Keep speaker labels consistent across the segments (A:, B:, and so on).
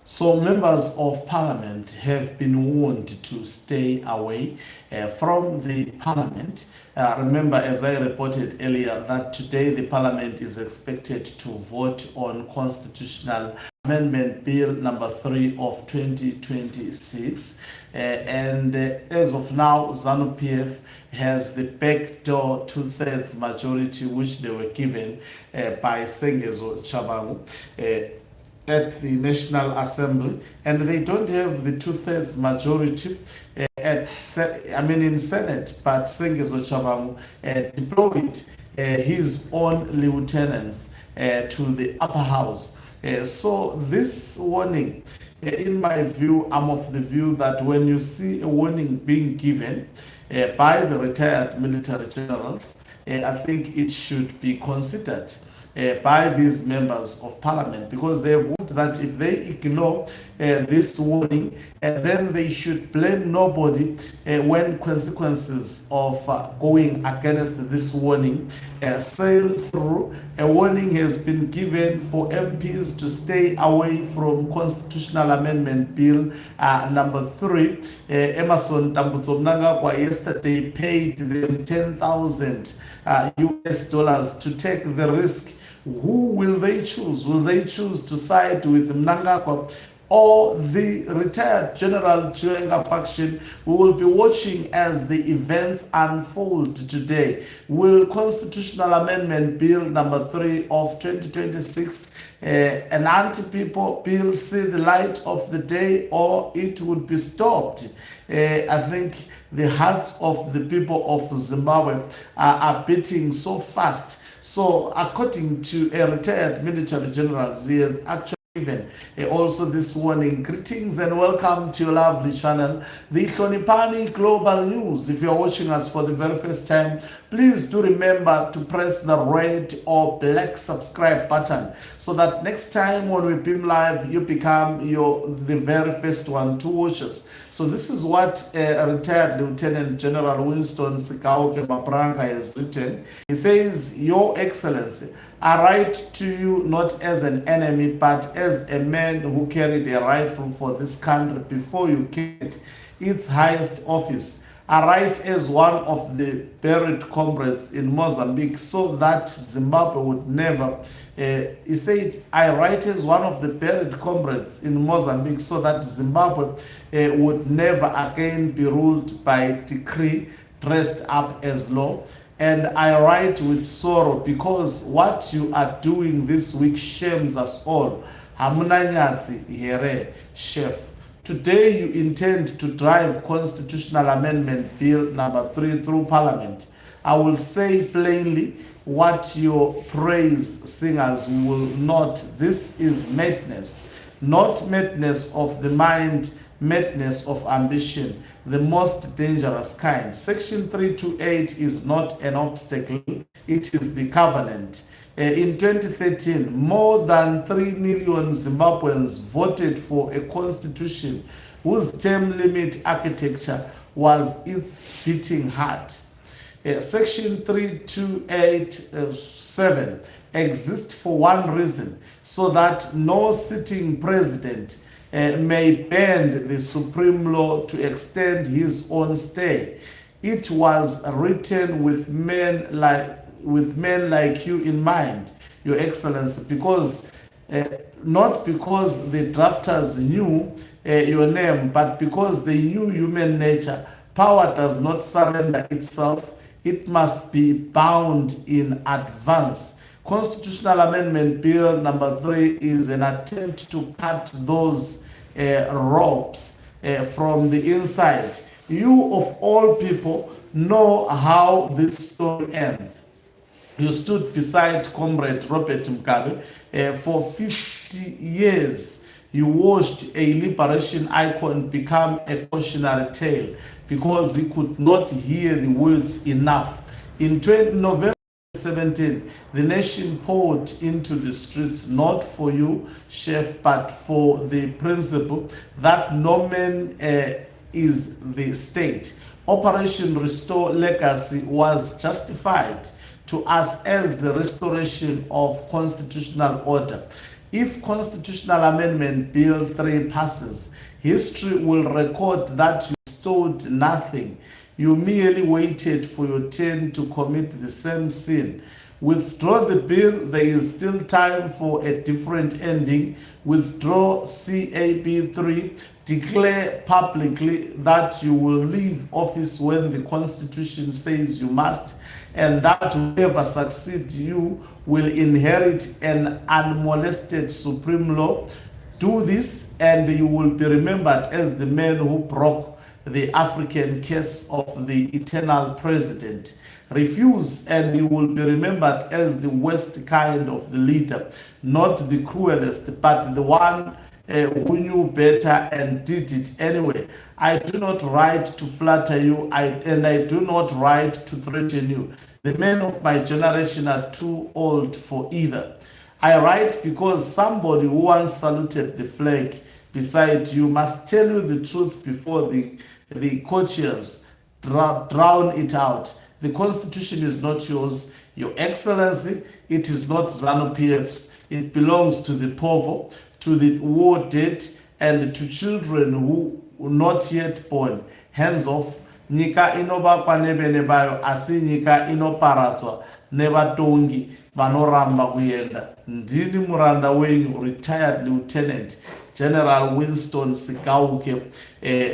A: So members of parliament have been warned to stay away from the parliament. Remember, as I reported earlier, that today the parliament is expected to vote on constitutional amendment bill number 3 of 2026. As of now, ZANU-PF has the backdoor two-thirds majority which they were given by Sengezo Chabangu at the National Assembly, and they don't have the two-thirds majority in Senate, but Sengezo Chabangu deployed his own lieutenants to the upper house. So this warning, in my view, I'm of the view that when you see a warning being given by the retired military generals, I think it should be considered by these members of parliament, because they have warned that if they ignore this warning, then they should blame nobody when consequences of going against this warning sail through. A warning has been given for MPs to stay away from constitutional amendment bill number 3. Emerson Tambutso Mnangagwa yesterday paid them $10,000 US to take the risk. Who will they choose? Will they choose to side with Mnangagwa or the retired General Chiwenga faction? We will be watching as the events unfold today. Will Constitutional Amendment Bill number 3 of 2026, an anti-people bill, see the light of the day, or it would be stopped? I think the hearts of the people of Zimbabwe are beating so fast. So according to a retired military general, he has actually given also this warning. Greetings and welcome to your lovely channel, the Hlonipani Global News. If you're watching us for the very first time, please do remember to press the red or black subscribe button so that next time when we beam live, you become the very first one to watch us. So this is what retired Lieutenant General Winston Sikauke Mapranga has written. He says, "Your Excellency, I write to you not as an enemy, but as a man who carried a rifle for this country before you carried its highest office. I write as one of the buried comrades in Mozambique so that Zimbabwe would never..." He said, "I write as one of the buried comrades in Mozambique so that Zimbabwe would never again be ruled by decree dressed up as law. And I write with sorrow because what you are doing this week shames us all. Hamunanyatsi here, chef. Today you intend to drive Constitutional Amendment Bill number 3 through Parliament. I will say plainly what your praise singers will not. This is madness, not madness of the mind, madness of ambition, the most dangerous kind. Section 328 is not an obstacle, it is the covenant." In 2013, more than 3 million Zimbabweans voted for a constitution whose term limit architecture was its beating heart. Section 3287 exists for one reason, so that no sitting president may bend the supreme law to extend his own stay. It was written with men like you in mind, Your Excellency, because not because the drafters knew your name, but because they knew human nature. Power does not surrender itself. It must be bound in advance. Constitutional Amendment Bill number 3 is an attempt to cut those ropes from the inside. You of all people know how this story ends. You stood beside Comrade Robert Mugabe for 50 years. You watched a liberation icon become a cautionary tale because he could not hear the words enough. In November 2017, the nation poured into the streets, not for you, chef, but for the principle that no man is the state. Operation Restore Legacy was justified to us as the restoration of constitutional order. If Constitutional Amendment Bill 3 passes, history will record that you stole nothing. You merely waited for your turn to commit the same sin. Withdraw the bill, there is still time for a different ending. Withdraw CAB3. Declare publicly that you will leave office when the Constitution says you must, and that whoever succeeds you will inherit an unmolested supreme law. Do this, and you will be remembered as the man who broke the African case of the eternal president. Refuse, and you will be remembered as the worst kind of the leader, not the cruelest, but the one who knew better and did it anyway. I do not write to flatter you, and I do not write to threaten you. The men of my generation are too old for either. I write because somebody who once saluted the flag beside you must tell you the truth before the courtiers drown it out. The Constitution is not yours, Your Excellency. It is not ZANU-PF's. It belongs to the poor, to the war dead, and to children who are not yet born. Hands off. Nyika inobakwa nebene bayo, asi nyika inoparatswa nevatongi vanoramba kuyenda. Ndini muranda wenyu, retired Lieutenant General Winston Sikauke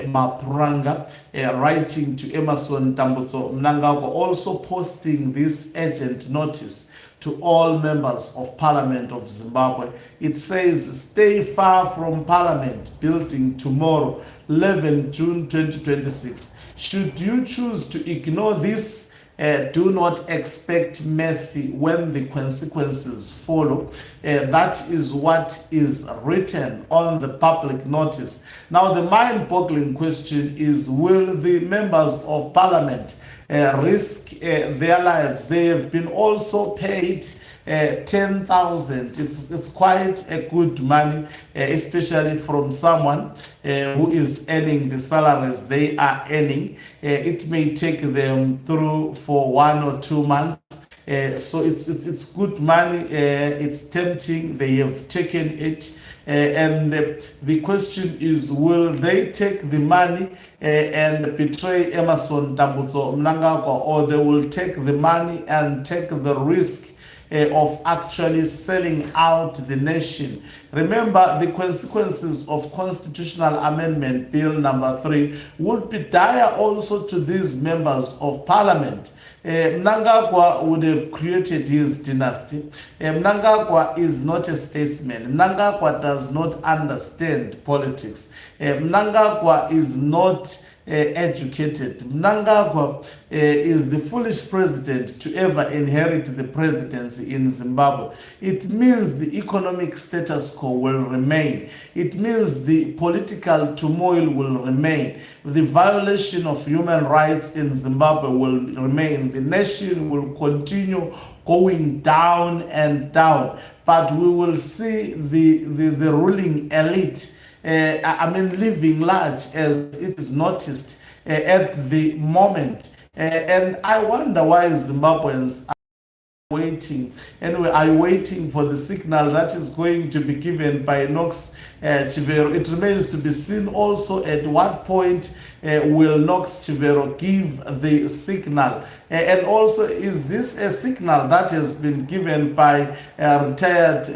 A: Mapuranga, writing to Emerson Tambutso Mnangagwa, also posting this urgent notice to all members of Parliament of Zimbabwe. It says, stay far from Parliament building tomorrow, 11 June 2026. Should you choose to ignore this, do not expect mercy when the consequences follow. That is what is written on the public notice. Now, the mind-boggling question is, will the members of Parliament risk their lives? They have been also paid 10,000. It's quite a good money, especially from someone who is earning the salaries they are earning. It may take them through for 1 or 2 months. So it's good money. It's tempting. They have taken it. And the question is, will they take the money and betray Emerson Tambutso Mnangagwa, or they will take the money and take the risk of actually selling out the nation? Remember, the consequences of Constitutional Amendment Bill number 3 would be dire also to these members of Parliament. Mnangagwa would have created his dynasty. Mnangagwa is not a statesman. Mnangagwa does not understand politics. Mnangagwa is not educated. Mnangagwa is the foolish president to ever inherit the presidency in Zimbabwe. It means the economic status quo will remain. It means the political turmoil will remain. The violation of human rights in Zimbabwe will remain. The nation will continue going down and down. But we will see the ruling elite living large, as it is noticed at the moment. And I wonder why Zimbabweans are waiting. Anyway, I'm waiting for the signal that is going to be given by Knox Chivero. It remains to be seen also at what point will Knox Chivero give the signal. And also, is this a signal that has been given by retired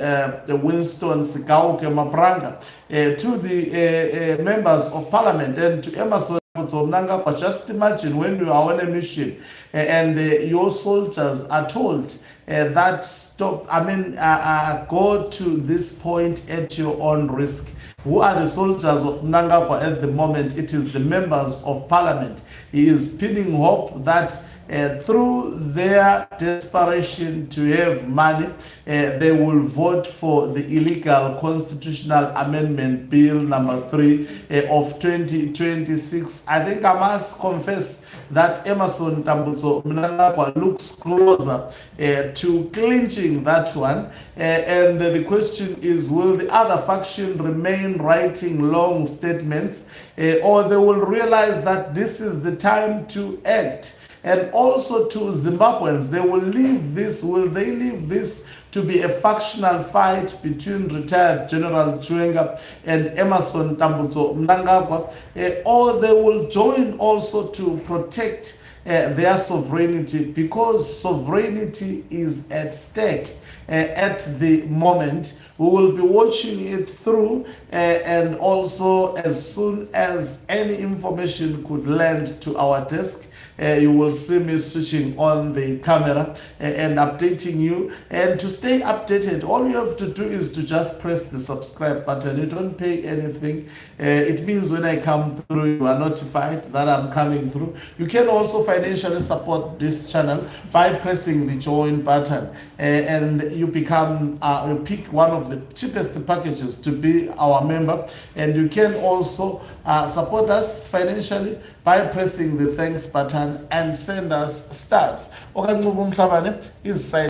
A: Winston Sikauke Mapranga to the members of Parliament and to Emerson Mnangagwa? Just imagine when you are on a mission and your soldiers are told that stop, go to this point at your own risk. Who are the soldiers of Mnangagwa at the moment? It is the members of Parliament. He is pinning hope that through their desperation to have money, they will vote for the illegal Constitutional Amendment Bill number 3 of 2026. I think I must confess that Emerson Tambutso Mnangagwa looks closer to clinching that one. And the question is, will the other faction remain writing long statements, or they will realize that this is the time to act? And also to Zimbabweans, will they leave this to be a factional fight between retired General Chiwenga and Emerson Tambutso Mnangagwa, or they will join also to protect their sovereignty, because sovereignty is at stake at the moment. We will be watching it through, and also as soon as any information could land to our desk, you will see me switching on the camera and updating you. And to stay updated, all you have to do is to just press the subscribe button. You don't pay anything. It means when I come through, you are notified that I'm coming through. You can also financially support this channel by pressing the join button, and you become you pick one of the cheapest packages to be our member. And you can also support us financially by pressing the thanks button and send us stars.